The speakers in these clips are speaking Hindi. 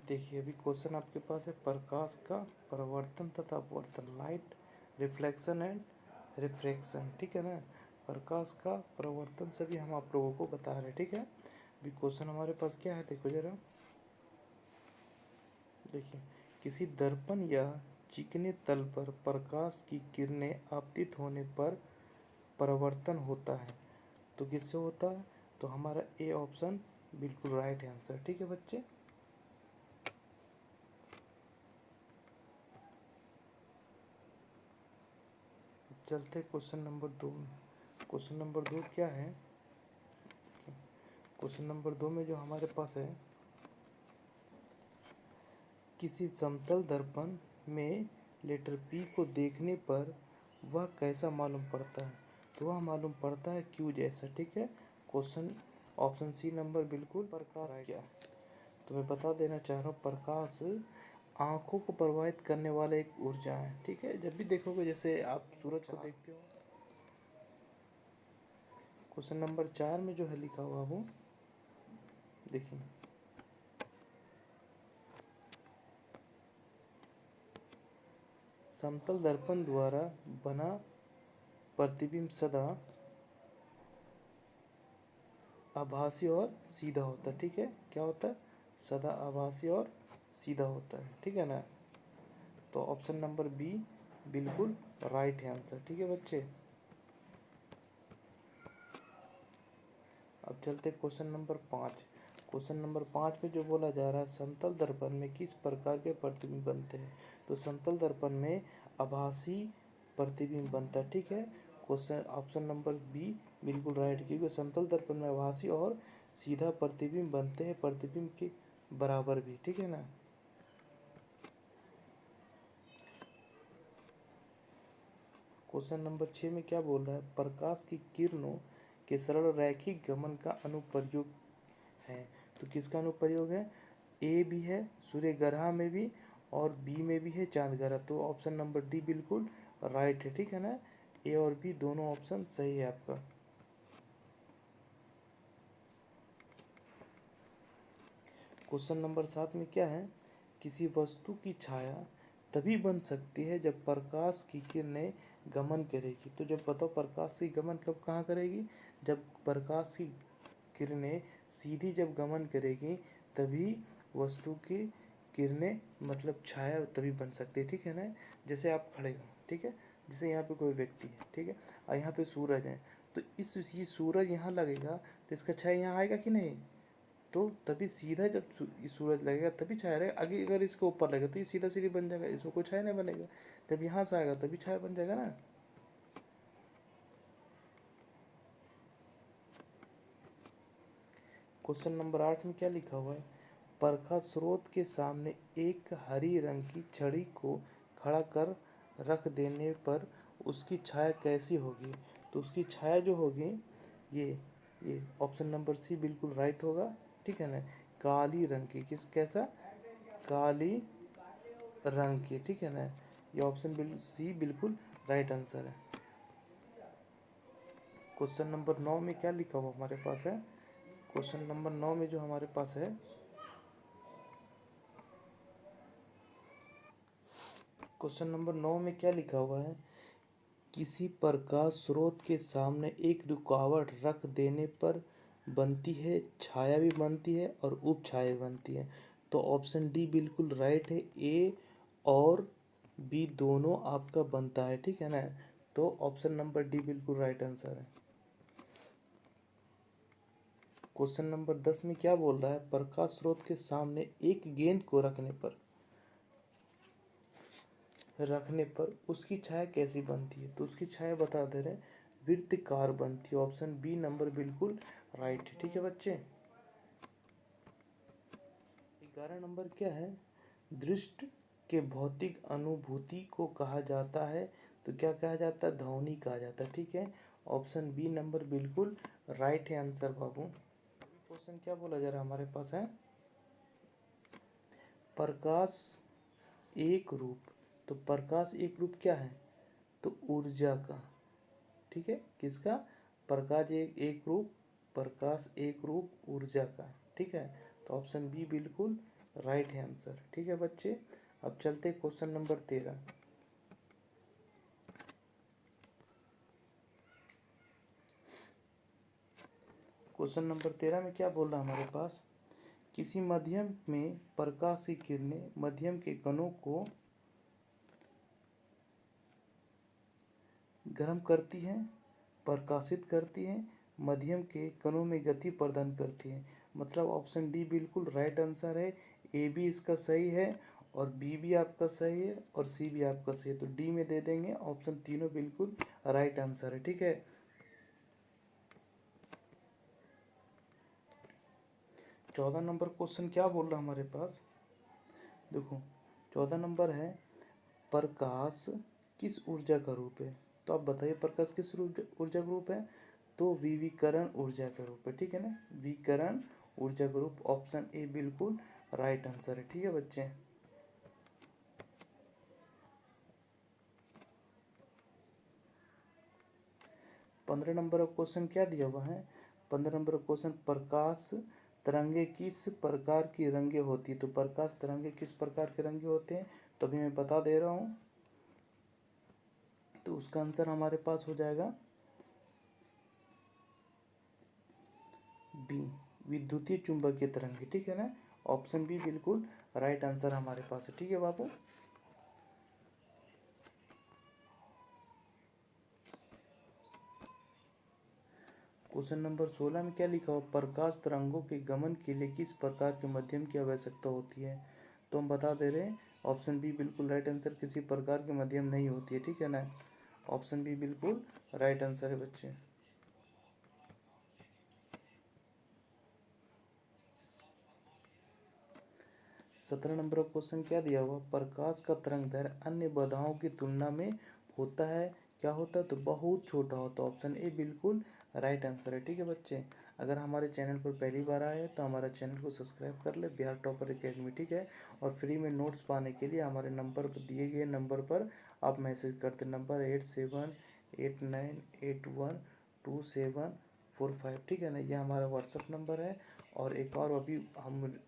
देखिए अभी क्वेश्चन आपके पास है प्रकाश का परावर्तन तथा अपवर्तन, लाइट रिफ्लेक्शन एंड रिफ्रैक्शन, ठीक है ना। प्रकाश का परावर्तन सभी हम आप लोगों को बता रहे हैं, ठीक है। अभी क्वेश्चन हमारे पास क्या है, देखो जरा। देखिए किसी दर्पण या चिकने तल पर प्रकाश की किरणें आपतित होने पर परावर्तन होता है, तो किससे होता है? तो हमारा ए ऑप्शन बिल्कुल राइट आंसर, ठीक है बच्चे। चलते क्वेश्चन नंबर 2 में। क्वेश्चन नंबर 2 क्या है? क्वेश्चन नंबर 2 में जो हमारे पास है, किसी समतल दर्पण में लेटर पी को देखने पर वह कैसा मालूम पड़ता है? तो वह मालूम पड़ता है क्यू जैसा, ठीक है। क्वेश्चन ऑप्शन सी नंबर बिल्कुल प्रकाश क्या है? तो मैं बता देना चाह रहा हूँ, प्रकाश आंखों को प्रभावित करने वाला एक ऊर्जा है, ठीक है। जब भी देखोगे, जैसे आप सूरज को देखते हो, क्वेश्चन नंबर 4 में जो है लिखा हुआ वो देखिए, समतल दर्पण द्वारा बना प्रतिबिंब सदा आभासी और सीधा होता है, ठीक है। क्या होता है? सदा आभासी और सीधा होता है, ठीक है ना। तो ऑप्शन नंबर बी बिल्कुल राइट है आंसर, ठीक है बच्चे। अब चलते क्वेश्चन नंबर 5। क्वेश्चन नंबर 5 में जो बोला जा रहा है, समतल दर्पण में किस प्रकार के प्रतिबिंब बनते हैं? तो समतल दर्पण में आभासी प्रतिबिंब बनता है, ठीक है। क्वेश्चन ऑप्शन नंबर बी बिल्कुल राइट, क्योंकि समतल दर्पण में आभासी और सीधा प्रतिबिंब बनते हैं, प्रतिबिंब के बराबर भी, ठीक है ना। क्वेश्चन नंबर 6 में क्या बोल रहा है? प्रकाश की किरणों के सरल रैखिक गमन का अनुप्रयोग है, तो किसका अनुप्रयोग है? ए भी है सूर्य ग्रह में भी, और बी में भी है चांद ग्रह, तो ऑप्शन नंबर डी बिल्कुल राइट है, ठीक है ना। ए और बी दोनों ऑप्शन सही है आपका। क्वेश्चन नंबर 7 में क्या है? किसी वस्तु की छाया तभी बन सकती है जब प्रकाश की किरणें गमन करेगी। तो जब बताओ, प्रकाश की गमन कब कहाँ करेगी? जब प्रकाश की किरणें सीधी जब गमन करेगी, तभी वस्तु की किरणें मतलब छाया तभी बन सकती है, ठीक है ना। जैसे आप खड़े हो, ठीक है, जैसे यहाँ पे कोई व्यक्ति है, ठीक है, और यहाँ पे सूरज है, तो ये सूरज यहाँ लगेगा तो इसका छाया यहाँ आएगा कि नहीं? तो तभी सीधा जब सूरज लगेगा तभी छाया रहेगा। आगे अगर इसके ऊपर लगेगा तो ये सीधा सीधी बन जाएगा, इसमें कोई छाया नहीं बनेगा। जब यहाँ से आएगा तभी छाया बन जाएगा ना। क्वेश्चन नंबर 8 में क्या लिखा हुआ है? प्रकाश स्रोत के सामने एक हरी रंग की छड़ी को खड़ा कर रख देने पर उसकी छाया कैसी होगी? तो उसकी छाया जो होगी, ये ये ऑप्शन नंबर सी बिल्कुल राइट होगा, ठीक है ना। काली रंग की, किस कैसा? काली रंग की, ठीक है ना। ये ऑप्शन बिल्कुल सी बिल्कुल राइट आंसर है। क्वेश्चन नंबर 9 में क्या लिखा हुआ हमारे पास है? क्वेश्चन नंबर 9 में जो हमारे पास है, क्वेश्चन नंबर 9 में क्या लिखा हुआ है? किसी प्रकाश स्रोत के सामने एक रुकावट रख देने पर बनती है छाया भी बनती है और उपछाया भी बनती है। तो ऑप्शन डी बिल्कुल राइट है, ए और बी दोनों आपका बनता है, ठीक है ना। तो ऑप्शन नंबर डी बिल्कुल राइट आंसर है। क्वेश्चन नंबर 10 में क्या बोल रहा है? प्रकाश स्रोत के सामने एक गेंद को रखने पर उसकी छाया कैसी बनती है? तो उसकी छाया बता दे रहे हैं, वृत्तकार बनती है। ऑप्शन बी नंबर बिल्कुल राइट है, ठीक है बच्चे। 11 नंबर क्या है? दृष्टि के भौतिक अनुभूति को कहा जाता है, तो क्या कहा जाता है? ध्वनि कहा जाता है, ठीक है। ऑप्शन बी नंबर बिल्कुल राइट है आंसर बाबू। क्वेश्चन क्या बोला जा रहा है हमारे पास है? प्रकाश एक रूप, तो प्रकाश एक रूप क्या है? तो ऊर्जा का, ठीक है। किसका? प्रकाश एक रूप, प्रकाश एक रूप ऊर्जा का, ठीक है। तो ऑप्शन बी बिल्कुल राइट है आंसर। ठीक है बच्चे, अब चलते क्वेश्चन नंबर 13। क्वेश्चन नंबर 13 में क्या बोल रहा है हमारे पास, किसी माध्यम में प्रकाश की किरणें माध्यम के कणों को गर्म करती हैं, प्रकाशित करती हैं, माध्यम के कणों में गति प्रदान करती हैं। मतलब ऑप्शन डी बिल्कुल राइट आंसर है। ए भी इसका सही है और बी भी आपका सही है और सी भी आपका सही है, तो डी में दे देंगे। ऑप्शन तीनों बिल्कुल राइट आंसर है। ठीक है, 14 नंबर क्वेश्चन क्या बोल रहा है हमारे पास, देखो 14 नंबर है, प्रकाश किस ऊर्जा का रूप है। तो आप बताइए प्रकाश किस ऊर्जा का रूप है, तो विकिरण ऊर्जा का रूप है। ठीक है ना, विकिरण ऊर्जा का रूप, ऑप्शन ए बिल्कुल राइट आंसर है। ठीक है बच्चे, 15 नंबर का क्वेश्चन क्या दिया हुआ है, 15 नंबर का क्वेश्चन, प्रकाश तरंगे किस प्रकार की रंगे होती है। तो प्रकाश तरंगे किस प्रकार के रंगे होते हैं, तो अभी मैं बता दे रहा हूँ। तो उसका आंसर हमारे पास हो जाएगा बी, विद्युतीय चुंबकीय तरंगे। ठीक है ना, ऑप्शन बी बिल्कुल राइट आंसर हमारे पास है। ठीक है बाबू, क्वेश्चन नंबर 16 में क्या लिखा हुआ, प्रकाश तरंगों के गमन के लिए किस प्रकार के माध्यम की आवश्यकता होती है। तो हम बता दे रहे हैं, ऑप्शन बी बिल्कुल राइट आंसर, किसी प्रकार के माध्यम नहीं होती है। ठीक है ना, ऑप्शन बी बिल्कुल राइट आंसर है बच्चे। 17 नंबर का क्वेश्चन क्या दिया हुआ, प्रकाश का तरंग दैर्घ्य अन्य बाधाओं की तुलना में होता है, क्या होता है, तो बहुत छोटा होता है। ऑप्शन ए बिल्कुल राइट आंसर है। ठीक है बच्चे, अगर हमारे चैनल पर पहली बार आए तो हमारे चैनल को सब्सक्राइब कर ले, बिहार टॉपर एकेडमी। ठीक है, और फ्री में नोट्स पाने के लिए हमारे नंबर पर दिए गए नंबर पर आप मैसेज करते, नंबर 8789812745। ठीक है ना, ये हमारा व्हाट्सअप नंबर है। और एक और अभी हम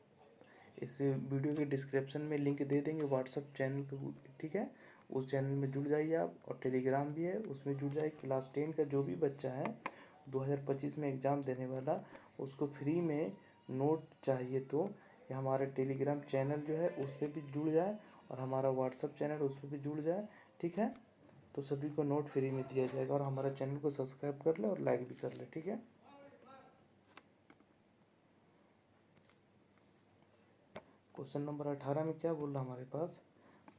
इस वीडियो के डिस्क्रिप्शन में लिंक दे देंगे व्हाट्सअप चैनल को। ठीक है, उस चैनल में जुड़ जाइए आप, और टेलीग्राम भी है उसमें जुड़ जाइए। क्लास 10 का जो भी बच्चा है 2025 में एग्ज़ाम देने वाला, उसको फ्री में नोट चाहिए तो ये हमारा टेलीग्राम चैनल जो है उस पर भी जुड़ जाए, और हमारा व्हाट्सअप चैनल उस पर भी जुड़ जाए। ठीक है, तो सभी को नोट फ्री में दिया जाएगा, और हमारा चैनल को सब्सक्राइब कर ले और लाइक भी कर ले। ठीक है, क्वेश्चन नंबर 18 में क्या बोल रहा हमारे पास,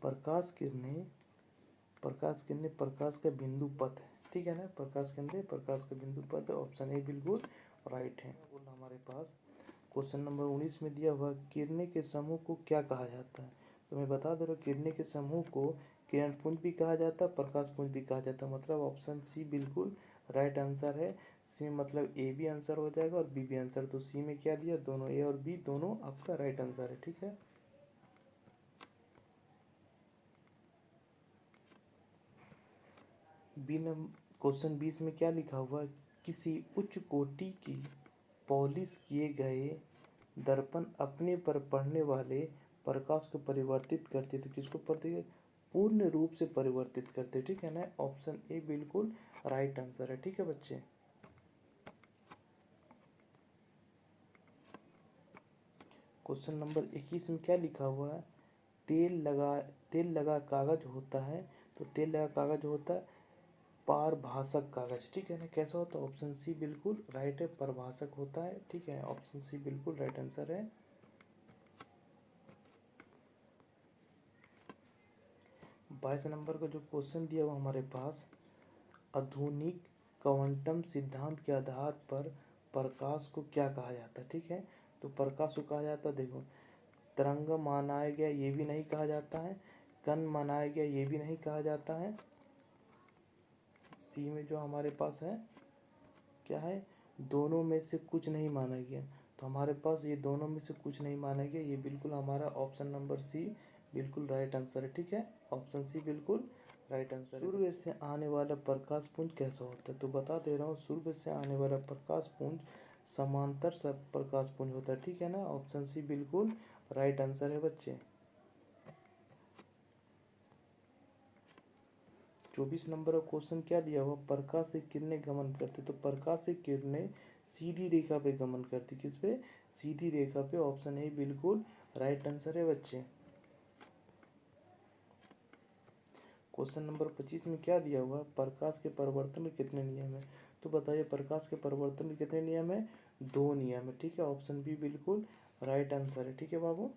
प्रकाश किरणें प्रकाश का बिंदु पथ है। ठीक है ना, प्रकाश किरणें प्रकाश का बिंदु पथ है, ऑप्शन ए बिल्कुल राइट है। बोल रहा हमारे पास क्वेश्चन नंबर 19 में दिया हुआ, किरणें के समूह को क्या कहा जाता है। तो मैं बता दे रहा हूँ, किरणें के समूह को किरण पुंज भी कहा जाता है, प्रकाश पुंज भी कहा जाता है। मतलब ऑप्शन सी बिल्कुल राइट आंसर है। सी मतलब ए भी आंसर हो जाएगा और बी भी आंसर, तो सी में क्या दिया, दोनों ए और बी दोनों आपका राइट आंसर है। ठीक है, बी नंबर क्वेश्चन 20 में क्या लिखा हुआ है, किसी उच्च कोटि की पॉलिश किए गए दर्पण अपने पर पड़ने वाले प्रकाश को परिवर्तित करते, तो किसको प्रति पूर्ण रूप से परिवर्तित करते। ठीक है ना, ऑप्शन ए बिल्कुल राइट आंसर है। ठीक है बच्चे, क्वेश्चन नंबर 21 में क्या लिखा हुआ है, तेल लगा कागज होता है। तो तेल लगा कागज होता है पारभासक कागज। ठीक है ना, कैसा होता है, ऑप्शन सी बिल्कुल राइट है, पारभासक होता है। ठीक है, ऑप्शन सी बिल्कुल राइट आंसर है। 22 नंबर का जो क्वेश्चन दिया हुआ हमारे पास, आधुनिक क्वांटम सिद्धांत के आधार पर प्रकाश को क्या कहा जाता है। ठीक है, तो प्रकाश को कहा जाता है, देखो, तरंग माना गया ये भी नहीं कहा जाता है, कण माना गया ये भी नहीं कहा जाता है। सी में जो हमारे पास है क्या है, दोनों में से कुछ नहीं माना गया। तो हमारे पास ये दोनों में से कुछ नहीं माना गया, ये बिल्कुल हमारा ऑप्शन नंबर सी बिल्कुल राइट आंसर है। ठीक है, ऑप्शन सी बिल्कुल राइट आंसर है। सूर्य से आने वाला प्रकाश पुंज कैसा होता है, तो बता दे रहा हूँ, सूर्य से आने वाला प्रकाश पुंज समांतर सब प्रकाश पुंज होता है। ठीक है ना, ऑप्शन सी बिल्कुल राइट आंसर है बच्चे। 24 नंबर का क्वेश्चन क्या दिया हुआ, प्रकाश से किरणें गमन करती, तो प्रकाश से किरणें सीधी रेखा पे गमन करती, किस पे, सीधी रेखा पे। ऑप्शन ए बिल्कुल राइट आंसर है बच्चे। क्वेश्चन नंबर 25 में क्या दिया हुआ, प्रकाश के परिवर्तन के कितने नियम है, तो बताइए प्रकाश के परिवर्तन के कितने नियम है, 2 नियम है। ठीक है, ऑप्शन बी बिल्कुल राइट आंसर है। ठीक है बाबू।